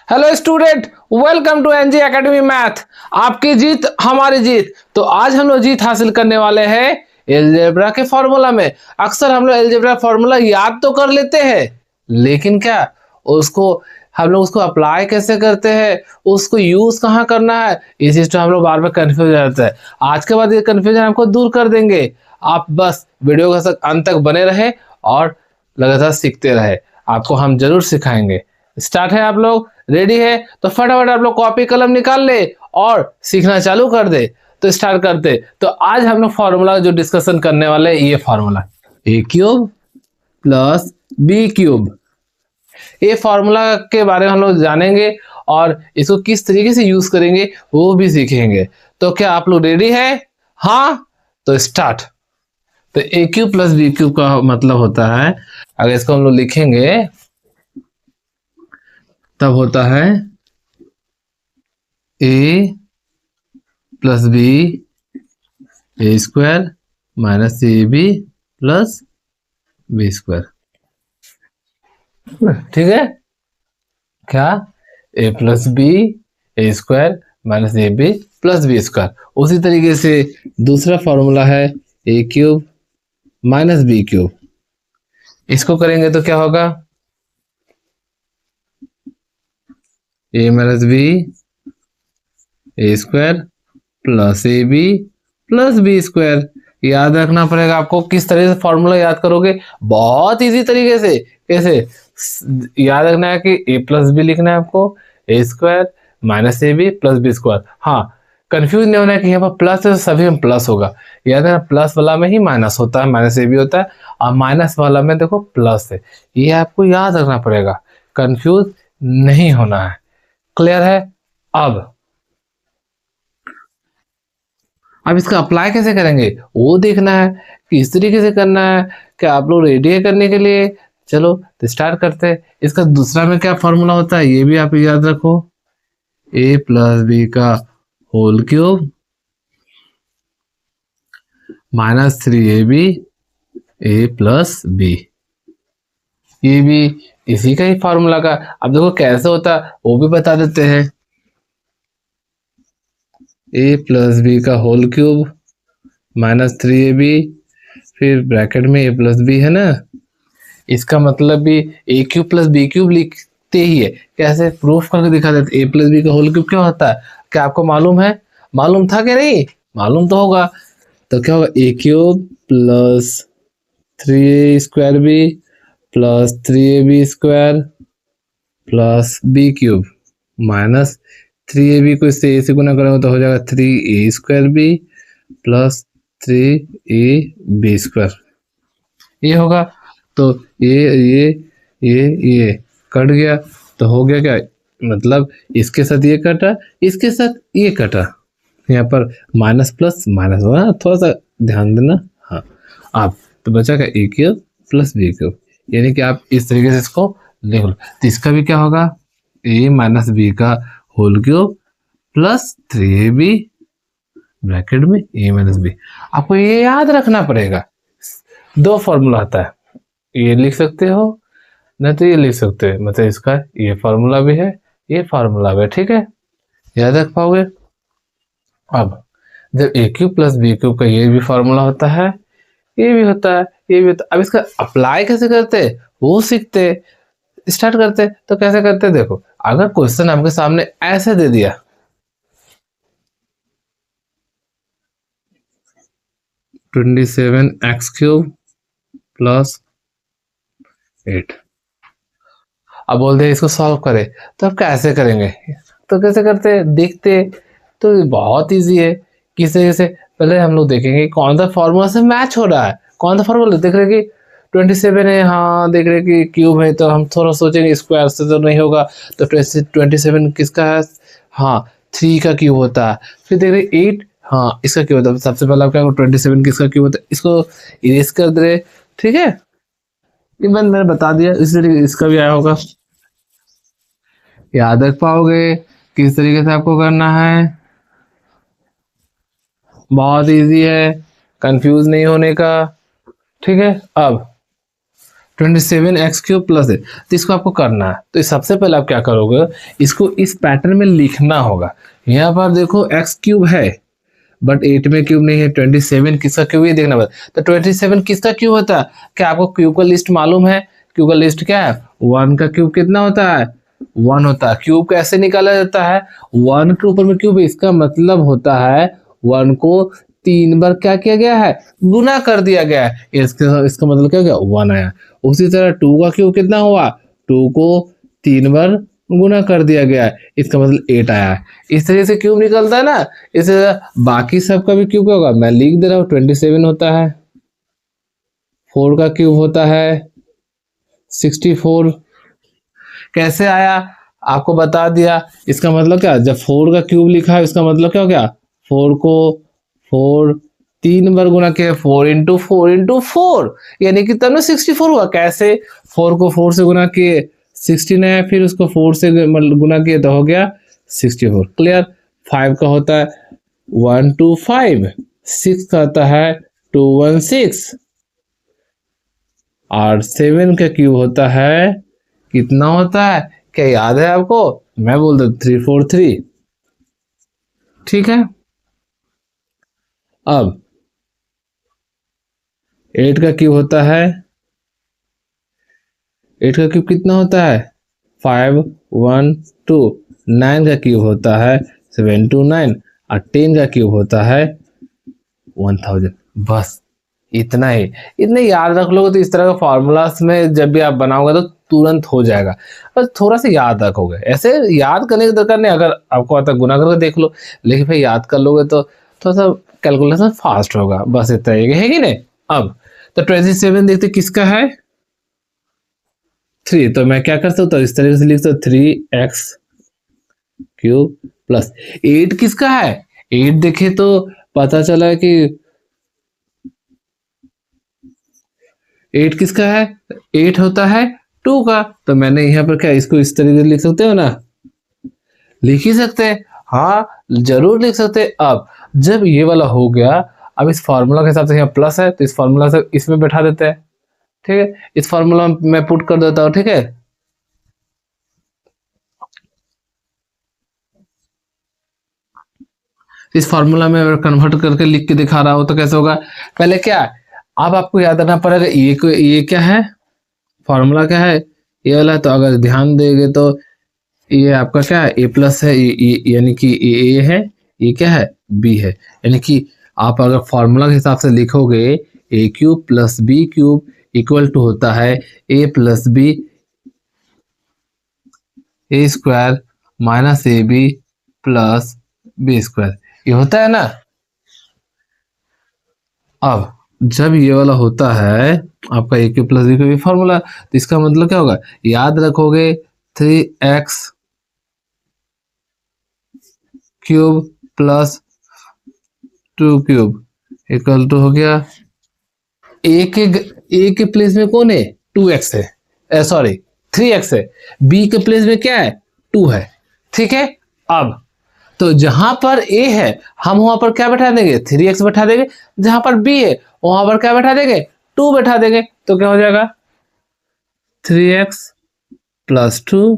Hello student, welcome to NG academy math. आपकी जीत हमारी जीत। तो आज हम लोग जीत हासिल करने वाले हैं एलजेब्रा के फॉर्मूला में। अक्सर हम लोग एलजेब्रा फॉर्मूला याद तो कर लेते हैं, लेकिन क्या उसको हम लोग उसको अप्लाई कैसे करते हैं, उसको यूज कहाँ करना है, इस चीज तो हम लोग बार बार कंफ्यूज हो जाता है। आज के बाद ये कंफ्यूजन आपको दूर कर देंगे। आप बस वीडियो के साथ अंत तक बने रहे और लगातार सीखते रहे, आपको हम जरूर सिखाएंगे। स्टार्ट है, आप लोग रेडी है तो फटाफट आप लोग कॉपी कलम निकाल ले और सीखना चालू कर दे। तो स्टार्ट करते। तो आज हम लोग फॉर्मूला जो डिस्कशन करने वाले हैं, ये फॉर्मूला ए क्यूब प्लस बी क्यूब, ये फॉर्मूला के बारे में हम लोग जानेंगे और इसको किस तरीके से यूज करेंगे वो भी सीखेंगे। तो क्या आप लोग रेडी है? हाँ, तो स्टार्ट। तो ए क्यूब प्लस बी क्यूब का मतलब होता है, अगर इसको हम लोग लिखेंगे तब होता है A plus B A square minus A B plus B square. ठीक है, क्या A plus B A square minus A B plus B square. उसी तरीके से दूसरा फॉर्मूला है A cube minus B cube. इसको करेंगे तो क्या होगा, A minus B A square plus A B plus B square. याद रखना पड़ेगा आपको। किस तरह से फॉर्मूला याद करोगे? बहुत इजी तरीके से। कैसे याद रखना है कि ए प्लस बी लिखना है आपको, A square minus A B plus B square. हाँ, कंफ्यूज नहीं होना है कि यहाँ पर प्लस है तो सभी में प्लस होगा। याद रखना, प्लस वाला में ही माइनस होता है, माइनस ए बी होता है, और माइनस वाला में देखो प्लस है। ये आपको याद रखना पड़ेगा, कंफ्यूज नहीं होना है। क्लियर है? अब इसका अप्लाई कैसे करेंगे वो देखना है, किस तरीके से करना है। क्या आप लोग रेडी है करने के लिए? चलो तो स्टार्ट करते हैं। इसका दूसरा में क्या फॉर्मूला होता है ये भी आप याद रखो, ए प्लस बी का होल क्यूब माइनस 3ab ए प्लस बी। ये भी इसी का ही फॉर्मूला का। अब देखो कैसे होता है वो भी बता देते हैं। ए प्लस बी का होल क्यूब माइनस 3ab, फिर ब्रैकेट में ए प्लस बी है ना, इसका मतलब भी ए क्यूब प्लस बी क्यूब लिखते ही है। कैसे प्रूफ करके दिखा देते। ए प्लस बी का होल क्यूब क्या होता है, क्या आपको मालूम है? मालूम था कि नहीं? मालूम तो होगा। तो क्या होगा, A cube plus 3a square B plus 3ab square plus B cube minus 3ab को इससे ए से गुना करेंगे तो हो जाएगा 3a square B plus 3ab square. ये होगा। तो ये कट गया तो हो गया क्या, मतलब इसके साथ ये कटा, इसके साथ ये कटा, यहाँ पर माइनस प्लस माइनस होगा, थोड़ा सा ध्यान देना। हाँ, आप तो बचा क्या, ए क्यूब प्लस बी क्यूब, यानी कि आप इस तरीके से इसको लिख लो। तो इसका भी क्या होगा, ए माइनस बी का whole cube plus 3ab bracket में ए माइनस बी। आपको ये याद रखना पड़ेगा। दो फॉर्मूला आता है, ये लिख सकते हो नहीं तो ये लिख सकते हो, मतलब इसका ये फॉर्मूला भी है, ये फॉर्मूला भी है। ठीक है, याद रख पाओगे। अब जब ए क्यूब प्लस बी क्यूब का ये भी फॉर्मूला होता है, ये भी होता है, ये भी होता है। अब इसका अप्लाई कैसे करते हैं वो सीखते, स्टार्ट करते। तो कैसे करते देखो, अगर क्वेश्चन आपके सामने ऐसे दे दिया, twenty seven x cube plus 8, अब बोलते हैं इसको सॉल्व करें, तो अब कैसे करेंगे? तो कैसे करते देखते। तो बहुत इजी है। किस तरीके से, पहले हम लोग देखेंगे कौन सा फॉर्मूला से मैच हो रहा है। कौन सा फॉर्मूला देख रहे कि 27 है, हाँ देख रहे कि क्यूब है, तो हम थोड़ा सोचेंगे स्क्वायर से तो नहीं होगा, तो 27 किसका है? हाँ, 3 का क्यूब होता है। फिर देख रहे 8, हाँ इसका क्यूब होता है। सबसे पहले क्या 27 किसका क्यूब होता है, इसको इरेज कर दे। ठीक है, ये मैंने बता दिया, इसलिए इसका भी आया होगा। याद रख पाओगे किस तरीके से आपको करना है? बहुत इजी है, कंफ्यूज नहीं होने का। ठीक है, अब 27x³ प्लस है, तो इसको आपको करना है। तो सबसे पहले आप क्या करोगे, इसको इस पैटर्न में लिखना होगा। यहाँ पर देखो x³ है बट 8 में क्यूब नहीं है, 27 किसका क्यूब ये देखना पड़ता। तो 27 किसका क्यूब होता है, क्या आपको क्यूब का लिस्ट मालूम है? क्यूब का लिस्ट क्या है, 1 का क्यूब कितना होता है, 1 होता है। क्यूब कैसे निकाला जाता है, 1 के ऊपर में क्यूब, इसका मतलब होता है 1 को 3 बार क्या किया गया है, गुना कर दिया गया है। इसका मतलब क्या गया, 1 आया। उसी तरह 2 का क्यूब कितना हुआ, 2 को 3 बार गुना कर दिया गया है, इसका मतलब 8 आया है। इस तरह से क्यूब निकलता है ना। इस बाकी सबका भी क्यूब क्या होगा, मैं लिख दे रहा हूँ। 27 होता है, 4 का क्यूब होता है 64। कैसे आया आपको बता दिया। इसका मतलब क्या, जब 4 का क्यूब लिखा है इसका मतलब क्या हो गया, 4 को 4 3 बार गुना किया, 4 इंटू 4 इंटू 4, यानी कि तब ना 64 हुआ। कैसे, 4 को 4 से गुना किए 16 है, फिर उसको 4 से गुना किए तो हो गया 64। क्लियर। 5 का होता है 125, 6 का होता है 216, और 7 का क्यूब होता है कितना होता है, क्या याद है आपको? मैं बोल दू 343। ठीक है। अब 8 का क्यूब होता है, 8 का क्यूब कितना होता है 512। 9 का क्यूब होता है 729, और 10 का क्यूब होता है 1000। बस इतना ही, इतने याद रख लोगे तो इस तरह का फॉर्मूलास में जब भी आप बनाओगे तो तुरंत हो जाएगा। बस थोड़ा सा याद रखोगे, ऐसे याद करने की दरकार नहीं। अगर आपको आता गुना करके देख लो, लेकिन फिर याद कर लोगे तो थोड़ा सा कैलकुलेशन फास्ट होगा। बस इतना ही है कि नहीं। अब तो 27 देखते किसका है, 3। तो मैं क्या कर सकता हूँ, इस तरीके से लिख सकता हूँ 3x³ प्लस 8 किसका है, 8 देखे तो पता चला कि 8 किसका है, 8 होता है 2 का। तो मैंने यहाँ पर क्या इसको इस तरीके से लिख सकते हो ना, लिख ही सकते हैं। हाँ जरूर लिख सकते हैं। अब जब ये वाला हो गया, अब इस फॉर्मूला के हिसाब से यहाँ प्लस है तो इस फॉर्मूला से इसमें बैठा देते हैं। ठीक है, इस फॉर्मूला में पुट कर देता हूँ। ठीक है, इस फॉर्मूला में अगर कन्वर्ट करके लिख के दिखा रहा हो तो कैसे होगा, पहले क्या है, अब आपको याद रखना पड़ेगा ये क्या है, फॉर्मूला क्या है, ये वाला। तो अगर ध्यान देंगे तो ये आपका क्या है, ए प्लस है, यानी कि ए है, ये क्या है, बी है। यानी कि आप अगर फॉर्मूला के हिसाब से लिखोगे a³ plus b³ equal to होता है a plus B a² minus ab plus b², ये होता है ना। अब जब ये वाला होता है आपका a³ प्लस b³ फॉर्मूला, तो इसका मतलब क्या होगा, याद रखोगे 3x³ प्लस 2³ इक्वल टू हो गया ए के प्लेस में कौन है, 2x है, सॉरी 3x है। बी के प्लेस में क्या है, 2 है। ठीक है। अब तो जहां पर a है हम वहां पर क्या बैठा देंगे, 3x बैठा देंगे। जहां पर b है वहां पर क्या बैठा देंगे, 2 बैठा देंगे। तो क्या हो जाएगा 3x प्लस 2।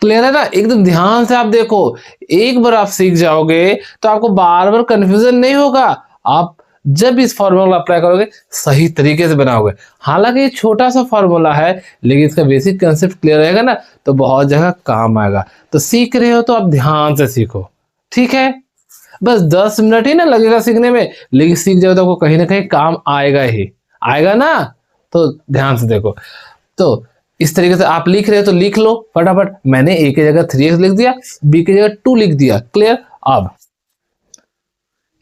क्लियर है ना, एकदम ध्यान से आप देखो। एक बार आप सीख जाओगे तो आपको बार बार कंफ्यूजन नहीं होगा। आप जब इस फॉर्मूला अप्लाई करोगे सही तरीके से बनाओगे। हालांकि ये छोटा सा फॉर्मूला है लेकिन इसका बेसिक कंसेप्ट क्लियर रहेगा ना तो बहुत जगह काम आएगा। तो सीख रहे हो तो आप ध्यान से सीखो। ठीक है, बस 10 मिनट ही ना लगेगा सीखने में, लेकिन सीख जाओ तो आपको कहीं ना कहीं काम आएगा ही आएगा ना। तो ध्यान से देखो। तो इस तरीके से आप लिख रहे हो तो लिख लो फटाफट। मैंने a की जगह 3x लिख दिया, b की जगह 2 लिख दिया। क्लियर। अब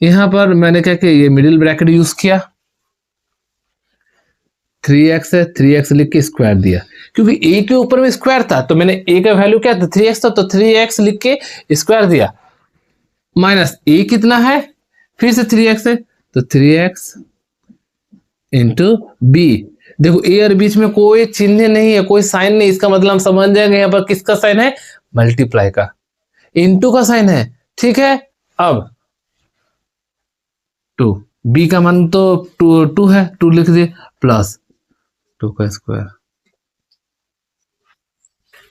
यहां पर मैंने क्या किया, ये मिडिल ब्रैकेट यूज किया, 3x है, 3x लिख के स्क्वायर दिया, क्योंकि a के ऊपर में स्क्वायर था तो मैंने a का वैल्यू क्या था 3x था, तो 3x लिख के स्क्वायर दिया। माइनस a कितना है, फिर से 3x है तो 3x इंटू b। देखो ए और बीच में कोई चिन्ह नहीं है, कोई साइन नहीं, इसका मतलब हम समझ जाएंगे यहाँ पर किसका साइन है, मल्टीप्लाई का, इनटू का साइन है। ठीक है। अब 2 बी का मान तो 2 है, 2 लिख दिए प्लस 2 का स्क्वायर।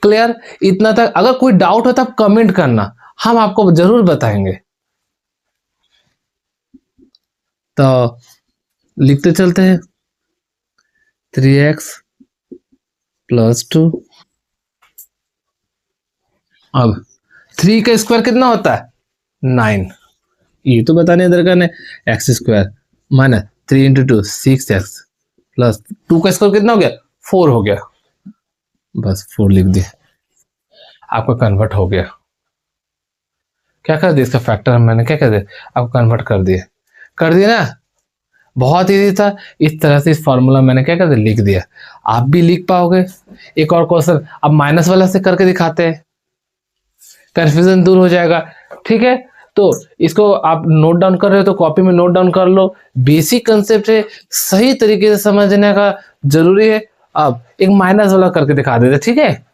क्लियर? इतना तक अगर कोई डाउट हो तो आप कमेंट करना, हम आपको जरूर बताएंगे। तो लिखते चलते हैं 3x प्लस 2। अब 3 का स्क्वायर कितना होता है? 9। ये तो बताने दरकार है। X square minus 3 into 2 6x plus 2 का स्क्वायर कितना हो गया? 4 हो गया। बस 4 लिख दिए, आपका कन्वर्ट हो गया। क्या कर दिया इसका फैक्टर, मैंने क्या कर दिया, आपको कन्वर्ट कर दिया ना। बहुत इजी था। इस तरह से इस फॉर्मूला मैंने क्या कर दिया, लिख दिया। आप भी लिख पाओगे। एक और क्वेश्चन अब माइनस वाला से करके दिखाते हैं, कंफ्यूजन दूर हो जाएगा। ठीक है, तो इसको आप नोट डाउन कर रहे हो तो कॉपी में नोट डाउन कर लो। बेसिक कंसेप्ट है, सही तरीके से समझने का जरूरी है। अब एक माइनस वाला करके दिखा देते, ठीक है।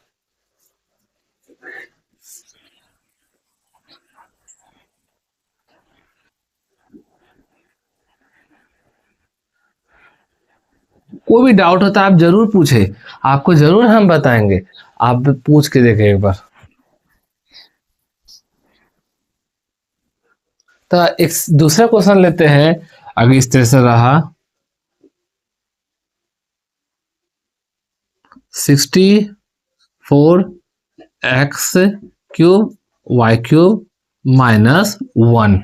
कोई भी डाउट होता है आप जरूर पूछे, आपको जरूर हम बताएंगे। आप पूछ के देखें एक बार। तो एक दूसरा क्वेश्चन लेते हैं। अगर इस तरह से रहा 64x³ y³ -1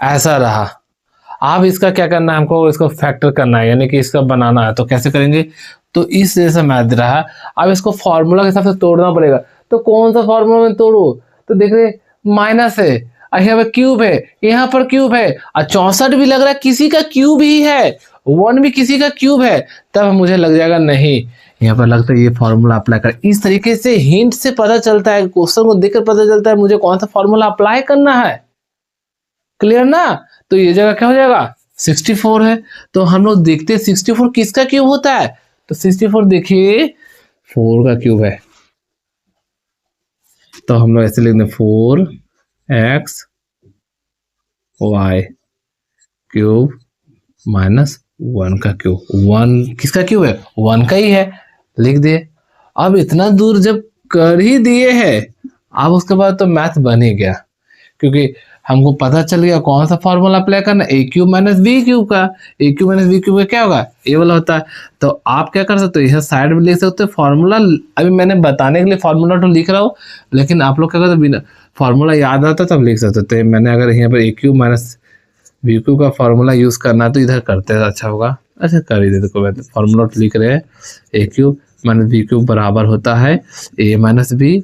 ऐसा रहा। अब इसका क्या करना है, हमको इसको फैक्टर करना है, यानी कि इसका बनाना है। तो कैसे करेंगे, तो इस जैसा मैथ रहा। अब इसको फॉर्मूला के हिसाब से तोड़ना पड़ेगा। तो कौन सा फॉर्मूला में तोड़ू, तो देख रहे माइनस है, यहाँ पर क्यूब है, यहाँ पर क्यूब है, और 64 भी लग रहा है किसी का क्यूब ही है, 1 भी किसी का क्यूब है। तब मुझे लग जाएगा नहीं, यहाँ पर लगता है ये फॉर्मूला अप्लाई कर। इस तरीके से हिंट से पता चलता है, क्वेश्चन को देखकर पता चलता है मुझे कौन सा फॉर्मूला अप्लाई करना है। क्लियर ना? तो ये जगह क्या हो जाएगा, 64 है। तो हम लोग देखते हैं 64 किसका क्यूब होता है। तो 64 देखिए 4 का क्यूब है। तो हम लोग ऐसे लिख दें 4x(y³ -1 का क्यूब। 1 किसका क्यूब है, 1 का ही है, लिख दिए। अब इतना दूर जब कर ही दिए हैं, अब उसके बाद तो मैथ बन ही गया, क्योंकि हमको पता चल गया कौन सा फॉर्मूला अप्लाई करना, a³ -b³ का। a³ -b³ का क्या होगा, ए वाला होता है। तो आप क्या कर सकते हो, यह साइड में लिख सकते हो फॉर्मूला। अभी मैंने बताने के लिए फॉर्मूला तो लिख रहा हूँ, लेकिन आप लोग क्या करते हो, बिना फॉर्मूला याद आता तब लिख सकते हो। तो मैंने अगर यहाँ पर a³ -b³ का फॉर्मूला यूज करना तो इधर करते हैं, अच्छा होगा। अच्छा कर ही देते, कोई फॉर्मूला तो लिख रहे हैं, a³ -b³ बराबर होता है a-b²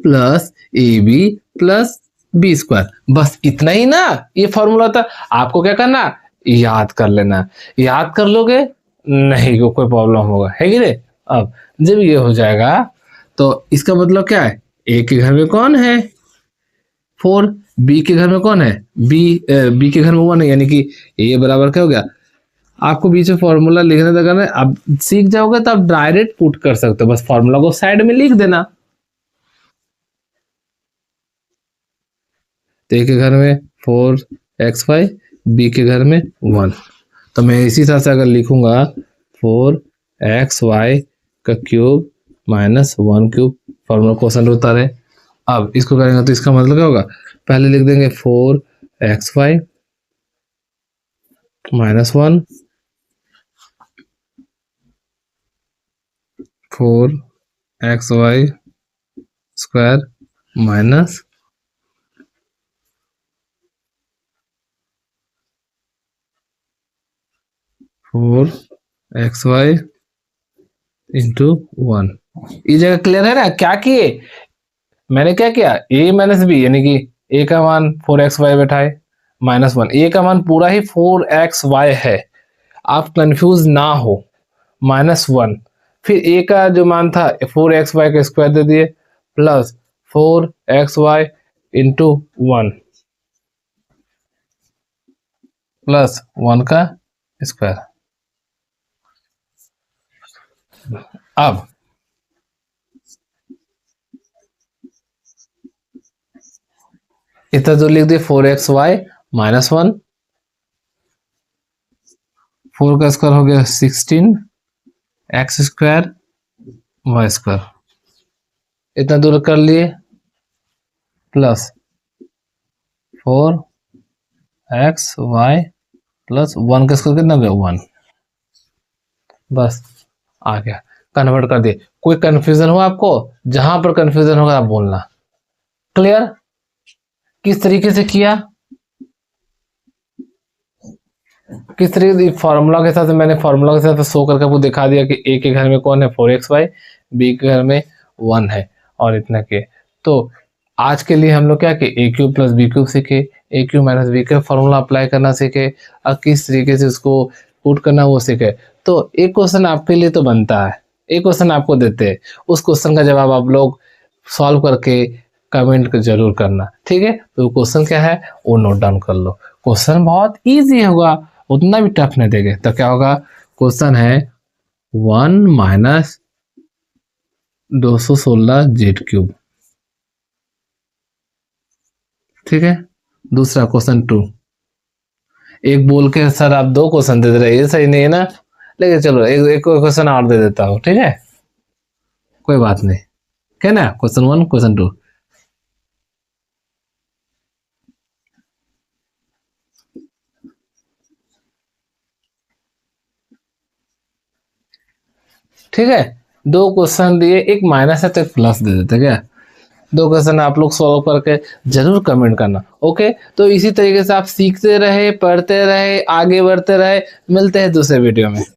plus ab plus b²। बस इतना ही ना, ये फॉर्मूला था। आपको क्या करना, याद कर लेना। याद कर लोगे नहीं को कोई प्रॉब्लम होगा, है कि नहीं। अब जब ये हो जाएगा तो इसका मतलब क्या है, a के घर में कौन है 4, b के घर में कौन है b के घर में 1 है, यानी कि a बराबर क्या हो गया। आपको बीच में फॉर्मूला लिखने तक ना, अब सीख जाओगे तो आप डायरेक्ट पुट कर सकते हो, बस फॉर्मूला को साइड में लिख देना। तो ए के घर में 4xy, बी के घर में 1। तो मैं इसी तरह से अगर लिखूंगा 4xy का क्यूब -1³ फॉर्मूला क्वेश्चन होता है। अब इसको करेंगे तो इसका मतलब क्या होगा, पहले लिख देंगे 4xy -1 4xy² minus 4xy into 1। ये जगह क्लियर है ना, क्या किए मैंने, क्या किया a - b, यानी कि a का मान 4xy बैठाए -1, a का मान पूरा ही 4xy है, आप कंफ्यूज ना हो, -1। फिर a का जो मान था 4xy का स्क्वायर दे दिए, प्लस 4xy इंटू 1 प्लस 1 का स्क्वायर। अब इतना जो लिख दिए 4xy -1 4 का स्क्वायर हो गया 16 एक्स स्क्वायर वाई स्क्वायर, इतना दूर कर लिए, प्लस 4 एक्स वाई प्लस 1 का स्क्वायर कितना हो गया 1, बस आ गया, कन्वर्ट कर दिए। कोई कंफ्यूजन हो आपको? जहां पर कंफ्यूजन होगा आप बोलना। क्लियर? किस तरीके से किया, किस तरीके से फॉर्मूला के साथ, मैंने फॉर्मूला के साथ शो करके आपको दिखा दिया कि ए के घर में कौन है 4xy, बी के घर में 1 है और इतना के। तो आज के लिए हम लोग क्या कि ए क्यूब प्लस बी क्यूब सीखे, ए क्यूब माइनस बी का फॉर्मूला अप्लाई करना सीखे और किस तरीके से उसको पुट करना वो सीखे। तो एक क्वेश्चन आपके लिए तो बनता है, एक क्वेश्चन आपको देते हैं, उस क्वेश्चन का जवाब आप लोग सॉल्व करके कमेंट जरूर करना, ठीक है? तो क्वेश्चन क्या है वो नोट डाउन कर लो। क्वेश्चन बहुत इजी होगा, उतना भी टफ नहीं देंगे। तो क्या होगा, क्वेश्चन है 1 माइनस 216 जेड क्यूब, ठीक है? दूसरा क्वेश्चन 2, एक बोल के सर आप 2 क्वेश्चन दे रहे हैं, ये सही नहीं है ना, लेकिन चलो एक क्वेश्चन और दे देता हूँ, ठीक है? कोई बात नहीं, क्या ना, क्वेश्चन 1 क्वेश्चन 2। ठीक है, 2 क्वेश्चन दिए, एक माइनस है तो एक प्लस दे देते क्या। 2 क्वेश्चन आप लोग सॉल्व करके जरूर कमेंट करना, ओके? तो इसी तरीके से आप सीखते रहे, पढ़ते रहे, आगे बढ़ते रहे। मिलते हैं दूसरे वीडियो में।